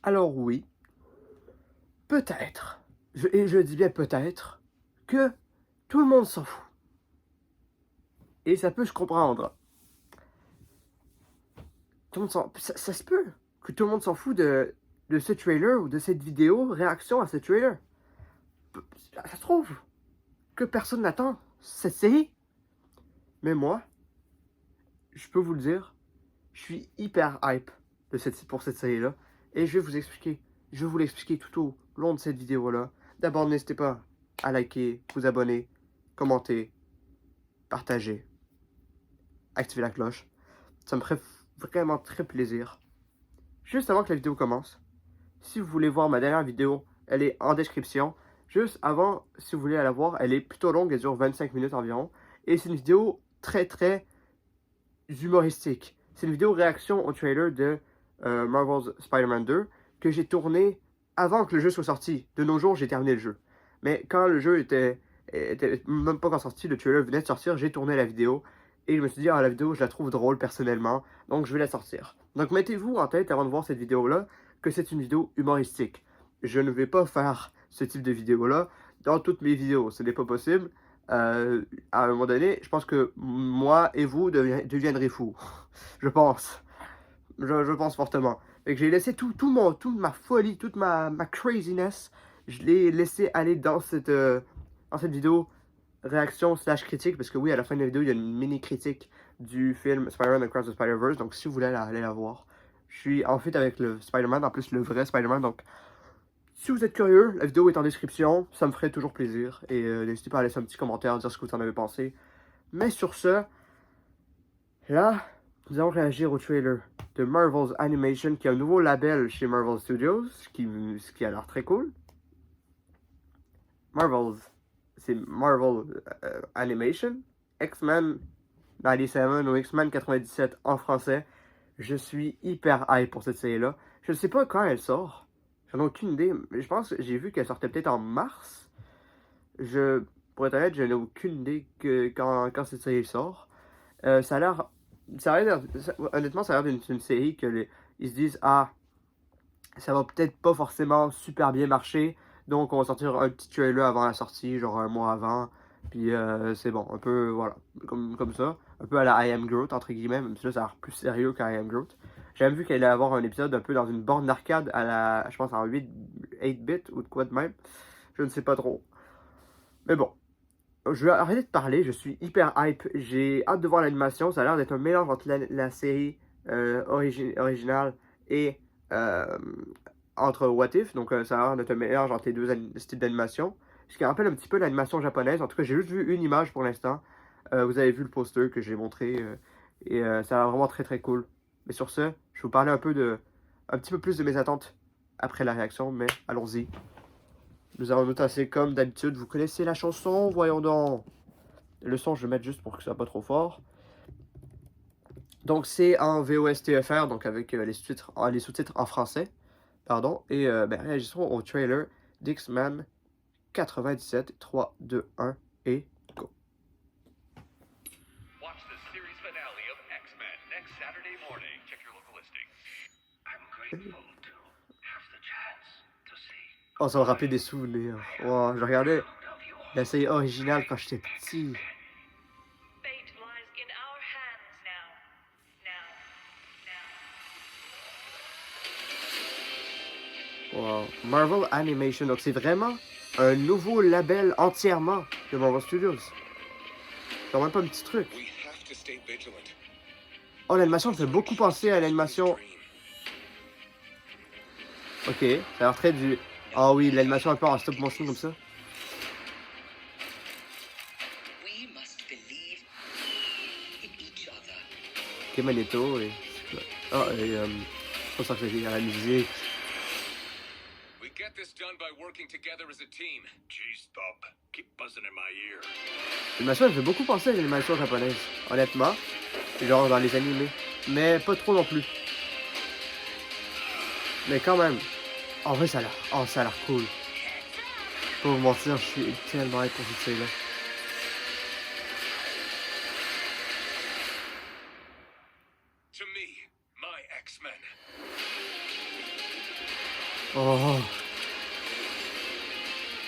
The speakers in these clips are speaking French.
Alors oui, peut-être, et je dis bien peut-être, que tout le monde s'en fout. Et ça peut se comprendre. Tout le monde ça se peut que tout le monde s'en fout de ce trailer ou de cette vidéo réaction à ce trailer. Ça se trouve que personne n'attend cette série. Mais moi, je peux vous le dire, je suis hyper hype pour cette série-là. Et je vais vous expliquer. Je vais vous l'expliquer tout au long de cette vidéo-là. D'abord, n'hésitez pas à liker, vous abonner, commenter, partager, activer la cloche. Ça me ferait vraiment très plaisir. Juste avant que la vidéo commence, si vous voulez voir ma dernière vidéo, elle est en description. Juste avant, si vous voulez la voir, elle est plutôt longue, elle dure 25 minutes environ. Et c'est une vidéo très humoristique. C'est une vidéo réaction au trailer de Marvel's Spider-Man 2 que j'ai tourné avant que le jeu soit sorti. De nos jours, j'ai terminé le jeu. Mais quand le jeu était même pas encore sorti, le trailer venait de sortir, j'ai tourné la vidéo. Et je me suis dit, ah, la vidéo, je la trouve drôle personnellement, donc je vais la sortir. Donc mettez-vous en tête avant de voir cette vidéo-là que c'est une vidéo humoristique. Je ne vais pas faire ce type de vidéo-là dans toutes mes vidéos, ce n'est pas possible. À un moment donné, je pense que moi et vous deviendrez fous. Je pense. Je pense fortement. Fait que j'ai laissé toute ma folie, toute ma craziness, je l'ai laissé aller dans cette vidéo réaction slash critique, parce que oui, à la fin de la vidéo, il y a une mini critique du film Spider-Man Across the Spider-Verse, donc si vous voulez aller la voir. Je suis en fait avec le Spider-Man, en plus le vrai Spider-Man, donc si vous êtes curieux, la vidéo est en description, ça me ferait toujours plaisir, et n'hésitez pas à laisser un petit commentaire, dire ce que vous en avez pensé. Mais sur ce, là, nous allons réagir au trailer de Marvel's Animation, qui a un nouveau label chez Marvel Studios, ce qui a l'air très cool. Marvel's, c'est Marvel Animation, X-Men 97 ou X-Men 97 en français. Je suis hyper hype pour cette série-là. Je ne sais pas quand elle sort. J'en ai aucune idée. Je pense que j'ai vu qu'elle sortait peut-être en mars. Pour être honnête, je n'ai aucune idée quand cette série sort. Ça a l'air. Honnêtement, ça a l'air d'une série ils se disent, ah, ça va peut-être pas forcément super bien marcher. Donc, on va sortir un petit trailer avant la sortie, genre un mois avant. Puis, c'est bon, un peu, voilà, comme ça. Un peu à la I Am Groot, entre guillemets, même si là, ça a l'air plus sérieux qu'à I Am Groot. J'ai même vu qu'elle allait avoir un épisode un peu dans une borne d'arcade je pense, en 8-bit ou de quoi de même. Je ne sais pas trop. Mais bon, je vais arrêter de parler, je suis hyper hype. J'ai hâte de voir l'animation. Ça a l'air d'être un mélange entre la série originale et euh, entre What If. Donc ça a l'air d'être un mélange entre les deux styles d'animation. Ce qui rappelle un petit peu l'animation japonaise. En tout cas, j'ai juste vu une image pour l'instant. Vous avez vu le poster que j'ai montré. Et ça a l'air vraiment très cool. Mais sur ce, je vais vous parler un petit peu plus de mes attentes après la réaction. Mais allons-y. Nous allons noter comme d'habitude. Vous connaissez la chanson? Voyons donc. Le son, je vais mettre juste pour que ce soit pas trop fort. Donc, c'est en VOSTFR, donc avec les sous-titres en français. Pardon. Et réagissons au trailer d'X-Men 97. 3, 2, 1 et go. Watch the series finale of X-Men next Saturday morning. Check your local listing. I'm grateful to have the chance to see. Oh, ça me rappelle des souvenirs. Wow, je regardais la série originale quand j'étais petit. Wow. Marvel Animation, donc c'est vraiment un nouveau label entièrement de Marvel Studios. C'est même pas un petit truc. Oh, l'animation me fait beaucoup penser à l'animation. Ok, ça a l'air très du... Ah oui, l'animation un peu en stop motion comme ça. Ok, Magneto et... Ah, et... c'est pas ça que j'ai à la musique. Get this done by working together as a team. Jeez, Bob, keep buzzing in my ear. L'animation, elle fait beaucoup penser à l'animation japonaise, honnêtement. Genre dans les animés. Mais pas trop non plus. Mais quand même. En vrai, ça a l'air cool. Pour vous mentir, je suis tellement hype pour cette série-là. To me, my X-Men. Oh,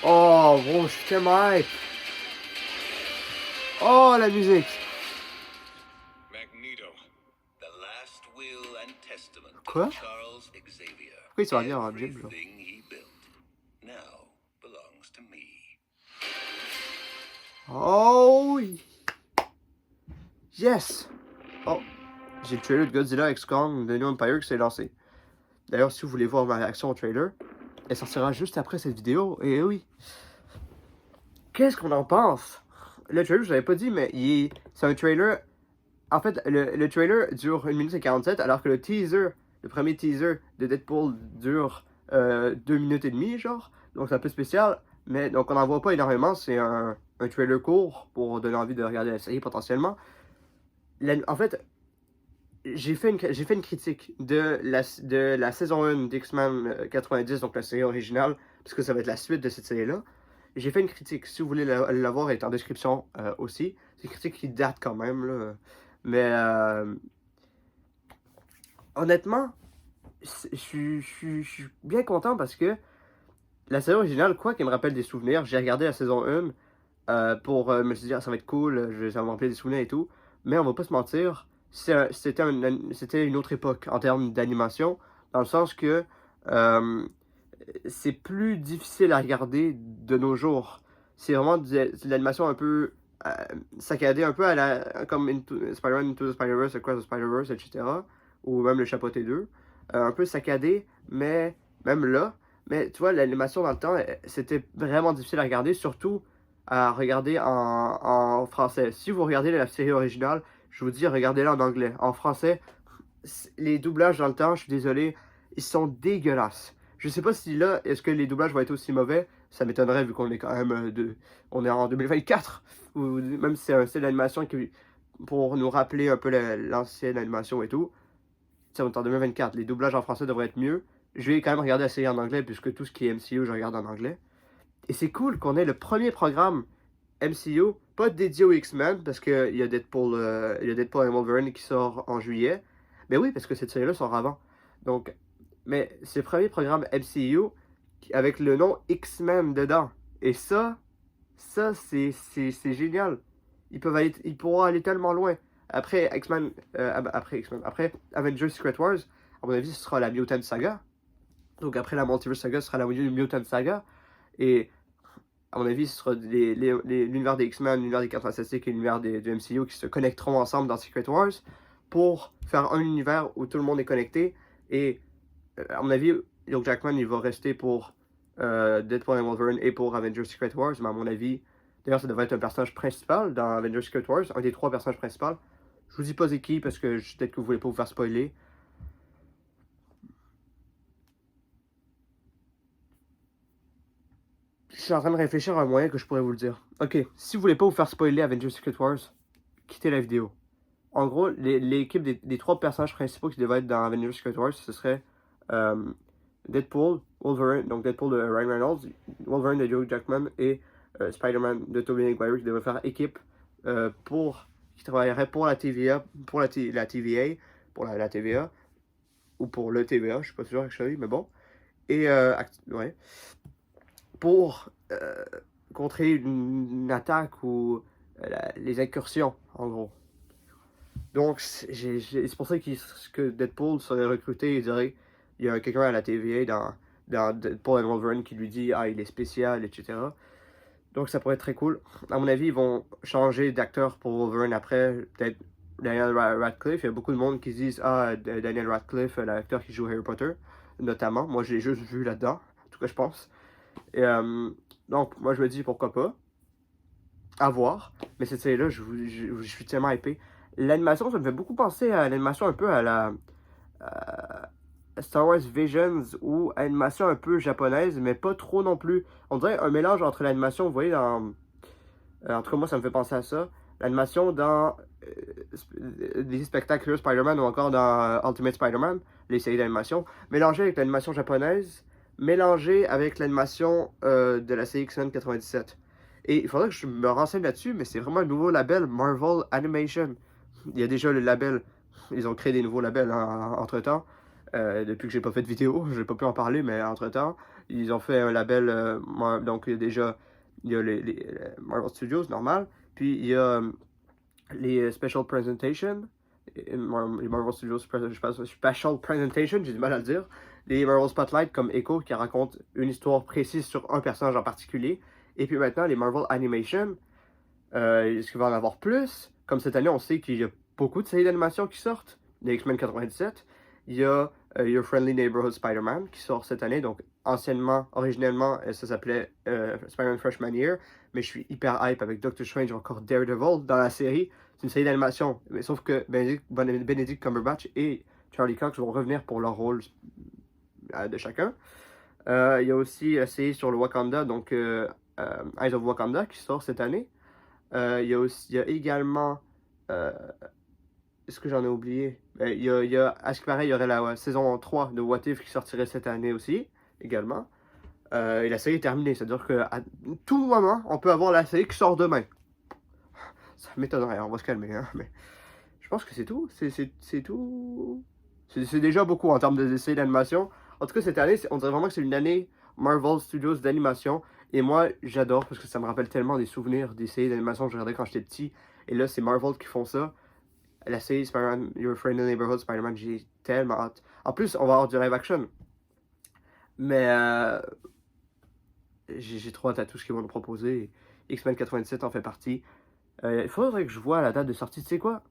oh, bro, je suis tellement hype. Oh, la musique. Magneto, the last will and testament Quoi? of Charles Xavier. Pourquoi il se habillé en gym, genre? Everything he built now belongs to me. Oh, oui. Yes. Oh, j'ai le trailer de Godzilla X Kong de New Empire qui s'est lancé. D'ailleurs, si vous voulez voir ma réaction au trailer, elle sortira juste après cette vidéo. Et oui. Qu'est-ce qu'on en pense? Le trailer, je l'avais pas dit, mais c'est un trailer. En fait, le trailer dure 1 minute et 47, alors que le premier teaser de Deadpool dure 2 minutes et demie, genre. Donc c'est un peu spécial. Mais donc on n'en voit pas énormément. C'est un trailer court pour donner envie de regarder la série potentiellement. En fait, j'ai fait une critique de la saison 1 d'X-Men 90, donc la série originale, parce que ça va être la suite de cette série-là. J'ai fait une critique, si vous voulez la voir, elle est en description aussi. C'est une critique qui date quand même, là. Mais honnêtement, je suis bien content parce que la série originale, quoi qu'elle me rappelle des souvenirs, j'ai regardé la saison 1 pour me dire ah, ça va être cool, ça va me rappeler des souvenirs et tout. Mais on va pas se mentir, c'était une autre époque en termes d'animation, dans le sens que c'est plus difficile à regarder de nos jours. C'est vraiment de l'animation un peu saccadée, un peu à comme Spider-Man Into the Spider-Verse, Across the Spider-Verse, etc. Ou même le Chapeauté 2. Un peu saccadé, mais même là. Mais tu vois, l'animation dans le temps, c'était vraiment difficile à regarder, surtout à regarder en français. Si vous regardez la série originale, je vous dis, regardez-la en anglais. En français, les doublages dans le temps, je suis désolé, ils sont dégueulasses. Je sais pas si là, est-ce que les doublages vont être aussi mauvais? Ça m'étonnerait vu qu'on est quand même on est en 2024. Ou même si c'est un style d'animation qui, pour nous rappeler un peu l'ancienne animation et tout. On est en 2024. Les doublages en français devraient être mieux. Je vais quand même regarder la série en anglais puisque tout ce qui est MCU, je regarde en anglais. Et c'est cool qu'on ait le premier programme MCU, pas dédié aux X-Men, parce qu'il y a Deadpool et Wolverine qui sort en juillet. Mais oui, parce que cette série-là sort avant. Donc, mais c'est le premier programme MCU avec le nom X-Men dedans. Et ça c'est génial. Ils pourront aller tellement loin. Après X-Men, après Avengers Secret Wars, à mon avis, ce sera la Mutant Saga. Donc après la Multiverse Saga, ce sera la Mutant Saga. Et à mon avis, ce sera l'univers des X-Men, l'univers des 4 Fantastiques et l'univers du MCU qui se connecteront ensemble dans Secret Wars pour faire un univers où tout le monde est connecté. Et à mon avis, Hugh Jackman, il va rester pour Deadpool et Wolverine et pour Avengers Secret Wars. Mais à mon avis, d'ailleurs, ça devrait être un personnage principal dans Avengers Secret Wars, un des 3 personnages principaux. Je vous dis pas c'est qui parce que peut-être que vous voulez pas vous faire spoiler. Je suis en train de réfléchir à un moyen que je pourrais vous le dire. Ok, si vous voulez pas vous faire spoiler Avengers Secret Wars, quittez la vidéo. En gros, l'équipe des 3 personnages principaux qui devaient être dans Avengers Secret Wars, ce serait Deadpool, Wolverine, donc Deadpool de Ryan Reynolds, Wolverine de Hugh Jackman et Spider-Man de Tobey Maguire qui devraient faire équipe qui travaillerait pour la TVA, pour la TVA, pour la TVA, ou pour le TVA, je suis pas sûr actually, mais bon. Et ouais. Pour contrer une attaque ou les incursions, en gros. Donc, c'est pour ça que Deadpool serait recruté et dirait il y a quelqu'un à la TVA dans Deadpool and Wolverine qui lui dit ah, il est spécial, etc. Donc, ça pourrait être très cool. À mon avis, ils vont changer d'acteur pour Wolverine après. Peut-être Daniel Radcliffe. Il y a beaucoup de monde qui se disent ah, Daniel Radcliffe, l'acteur qui joue Harry Potter, notamment. Moi, je l'ai juste vu là-dedans. En tout cas, je pense. Et, donc, moi, je me dis pourquoi pas. À voir. Mais cette série-là, je suis tellement hypé. L'animation, ça me fait beaucoup penser à l'animation un peu à la Star Wars Visions ou animation un peu japonaise, mais pas trop non plus. On dirait un mélange entre l'animation, vous voyez, dans. En tout cas, moi, ça me fait penser à ça. L'animation dans les Spectacular Spider-Man ou encore dans Ultimate Spider-Man, les séries d'animation, mélangé avec l'animation japonaise, mélangé avec l'animation de la série X-Men 97. Et il faudrait que je me renseigne là-dessus, mais c'est vraiment un nouveau label, Marvel Animation. Il y a déjà le label, ils ont créé des nouveaux labels entre-temps. depuis que j'ai pas fait de vidéo, j'ai pas pu en parler, mais entre-temps, ils ont fait un label, donc il y a les Marvel Studios, normal, puis il y a les Special Presentation, les Marvel Studios Special Presentation, j'ai du mal à le dire, les Marvel Spotlight comme Echo qui racontent une histoire précise sur un personnage en particulier, et puis maintenant les Marvel Animation, est-ce qu'il va en avoir plus? Comme cette année, on sait qu'il y a beaucoup de séries d'animation qui sortent, les X-Men 97, il y a Your Friendly Neighborhood Spider-Man qui sort cette année, donc originellement, ça s'appelait Spider-Man Freshman Year, mais je suis hyper hype avec Doctor Strange, encore Daredevil dans la série. C'est une série d'animation, mais sauf que Benedict Cumberbatch et Charlie Cox vont revenir pour leur rôle de chacun. Il y a aussi la série sur le Wakanda, donc Eyes of Wakanda qui sort cette année. Il y a également est-ce que j'en ai oublié? À ce qui paraît, il y aurait la saison 3 de What If qui sortirait cette année aussi, également. Et la série est terminée, c'est-à-dire qu'à tout moment, on peut avoir la série qui sort demain. Ça m'étonnerait, on va se calmer, hein, mais je pense que c'est tout. C'est tout. C'est déjà beaucoup en termes de séries d'animation. En tout cas, cette année, on dirait vraiment que c'est une année Marvel Studios d'animation. Et moi, j'adore parce que ça me rappelle tellement des souvenirs des séries d'animation que je regardais quand j'étais petit. Et là, c'est Marvel qui font ça. La série Spider-Man, Your Friendly Neighborhood Spider-Man, j'ai tellement hâte. En plus, on va avoir du live action. Mais j'ai trop hâte à tout ce qu'ils vont nous proposer. X-Men 97 en fait partie. Il faudrait que je vois la date de sortie. Tu sais quoi?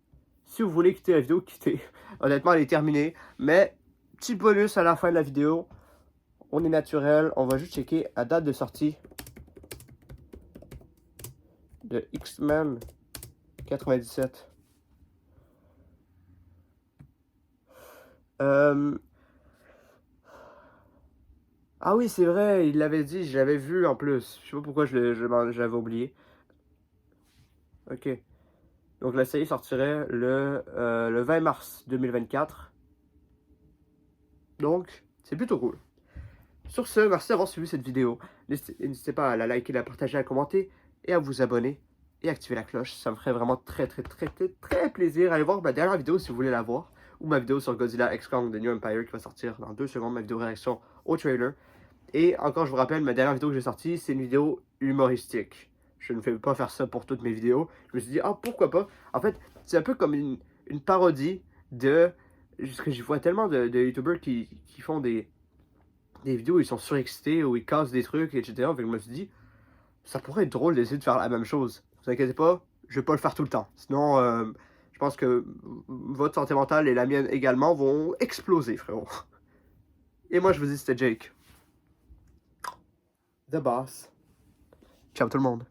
Si vous voulez quitter la vidéo, quittez. Honnêtement, elle est terminée. Mais, petit bonus à la fin de la vidéo. On est naturel. On va juste checker la date de sortie de X-Men 97. Ah oui, c'est vrai, il l'avait dit, je l'avais vu en plus. Je sais pas pourquoi je l'avais oublié. Ok. Donc la série sortirait le 20 mars 2024. Donc, c'est plutôt cool. Sur ce, merci d'avoir suivi cette vidéo. N'hésitez pas à la liker, la partager, à commenter et à vous abonner et activer la cloche. Ça me ferait vraiment très plaisir. Allez voir ma dernière vidéo si vous voulez la voir. Ou ma vidéo sur Godzilla X Kong de New Empire qui va sortir dans 2 secondes. Ma vidéo réaction au trailer. Et encore, je vous rappelle, ma dernière vidéo que j'ai sortie, c'est une vidéo humoristique. Je ne fais pas faire ça pour toutes mes vidéos. Je me suis dit, ah, pourquoi pas? En fait, c'est un peu comme une parodie de... Parce que je vois tellement de youtubeurs qui font des vidéos où ils sont surexcités, où ils cassent des trucs, etc. Donc je me suis dit, ça pourrait être drôle d'essayer de faire la même chose. Ne vous inquiétez pas, je vais pas le faire tout le temps. Sinon, je pense que votre santé mentale et la mienne également vont exploser, frérot. Et moi, je vous dis, c'était Jake. The Boss. Ciao tout le monde.